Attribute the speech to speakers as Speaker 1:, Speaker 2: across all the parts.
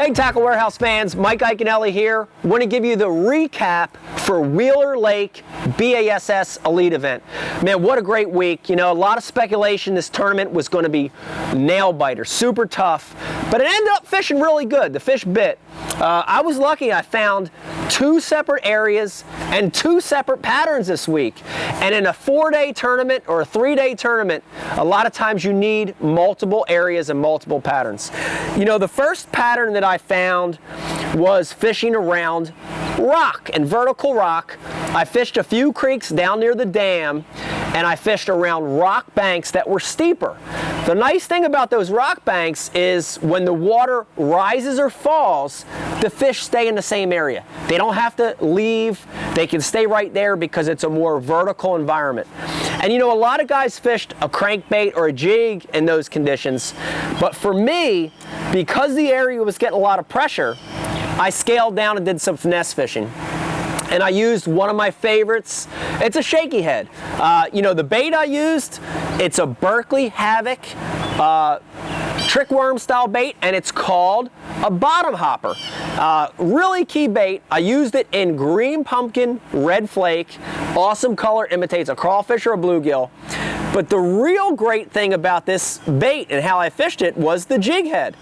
Speaker 1: Hey Tackle Warehouse fans, Mike Iaconelli here. I want to give you the recap for Wheeler Lake BASS Elite event. Man, what a great week. You know, a lot of speculation this tournament was going to be nail biter, super tough, but it ended up fishing really good. The fish bit. I was lucky. I found 2 separate areas and 2 separate patterns this week. And in a 4-day tournament or a 3-day tournament, a lot of times you need multiple areas and multiple patterns. You know, the first pattern that I found was fishing around rock and vertical rock. I fished a few creeks down near the dam, and I fished around rock banks that were steeper. The nice thing about those rock banks is when the water rises or falls, the fish stay in the same area. They don't have to leave. They can stay right there because it's a more vertical environment. And you know, a lot of guys fished a crankbait or a jig in those conditions, but for me, because the area was getting a lot of pressure, I scaled down and did some finesse fishing. And I used one of my favorites. It's a shaky head. You know, the bait I used, it's a Berkeley Havoc trick worm style bait, and it's called a bottom hopper. Really key bait. I used it in green pumpkin, red flake. Awesome color, imitates a crawfish or a bluegill. But the real great thing about this bait and how I fished it was the jig head.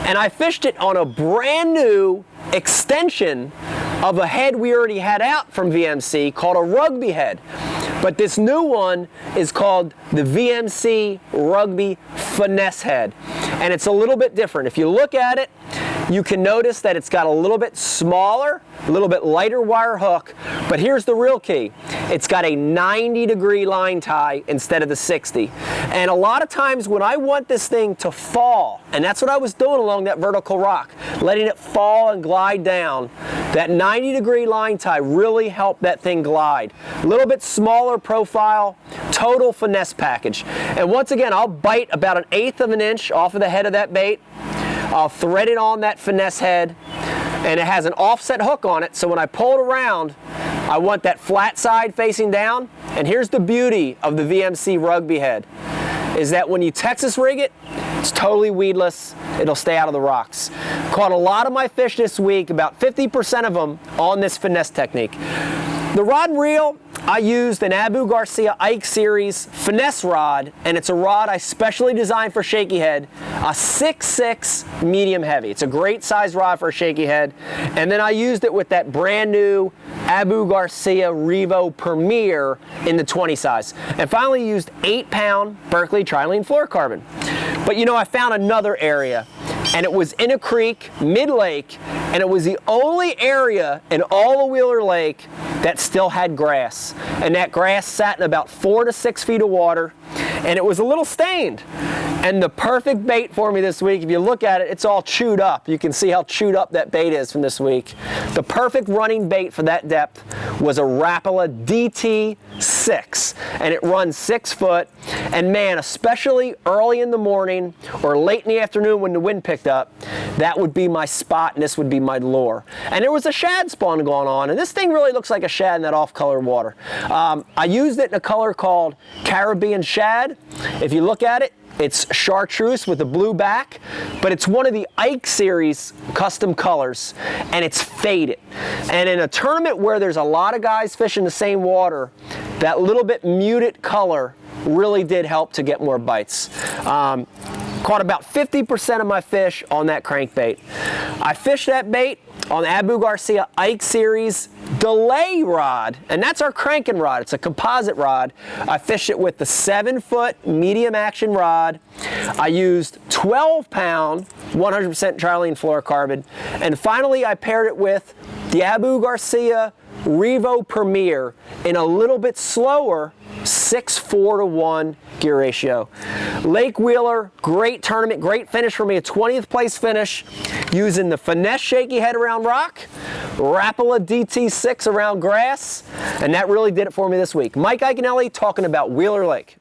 Speaker 1: And I fished it on a brand new extension of a head we already had out from VMC called a RUGBY head. But this new one is called the VMC RUGBY Finesse head. And it's a little bit different. If you look at it, you can notice that it's got a little bit smaller, a little bit lighter wire hook, but here's the real key. It's got a 90-degree line tie instead of the 60. And a lot of times when I want this thing to fall, and that's what I was doing along that vertical rock, letting it fall and glide down, that 90-degree line tie really helped that thing glide. A little bit smaller profile, total finesse package. And once again, I'll bite about 1/8 of an inch off of the head of that bait. I'll thread it on that finesse head, and it has an offset hook on it, so when I pull it around, I want that flat side facing down. And here's the beauty of the VMC RUGBY head, is that when you Texas rig it, it's totally weedless. It'll stay out of the rocks. Caught a lot of my fish this week, about 50% of them on this finesse technique. The rod and reel, I used an Abu Garcia Ike series finesse rod, and it's a rod I specially designed for shaky head, a 6'6" medium heavy. It's a great size rod for a shaky head. And then I used it with that brand new Abu Garcia Revo Premier in the 20 size. And finally used 8-pound Berkeley trilene fluorocarbon. But you know, I found another area, and it was in a creek, mid-lake, and it was the only area in all of Wheeler Lake that still had grass. And that grass sat in about 4 to 6 feet of water, and it was a little stained. And the perfect bait for me this week, if you look at it, it's all chewed up. You can see how chewed up that bait is from this week. The perfect running bait for that depth was a Rapala DT-6, and it runs 6 foot. And man, especially early in the morning or late in the afternoon when the wind picked up, that would be my spot, and this would be my lure. And there was a shad spawn going on, and this thing really looks like a shad in that off-color water. I used it in a color called Caribbean Shad. If you look at it, it's chartreuse with a blue back, but it's one of the Ike series custom colors, and it's faded. And in a tournament where there's a lot of guys fishing the same water, that little bit muted color really did help to get more bites. Caught about 50% of my fish on that crankbait. I fished that bait on the Abu Garcia Ike series delay rod, and that's our cranking rod. It's a composite rod. I fished it with the 7-foot medium action rod. I used 12-pound 100% trilene fluorocarbon, and finally I paired it with the Abu Garcia Revo Premier in a little bit slower 6:4-to-1 gear ratio. Lake Wheeler, great tournament, great finish for me, a 20th place finish using the finesse shaky head around rock, Rapala DT-6 around grass, and that really did it for me this week. Mike Iaconelli talking about Wheeler Lake.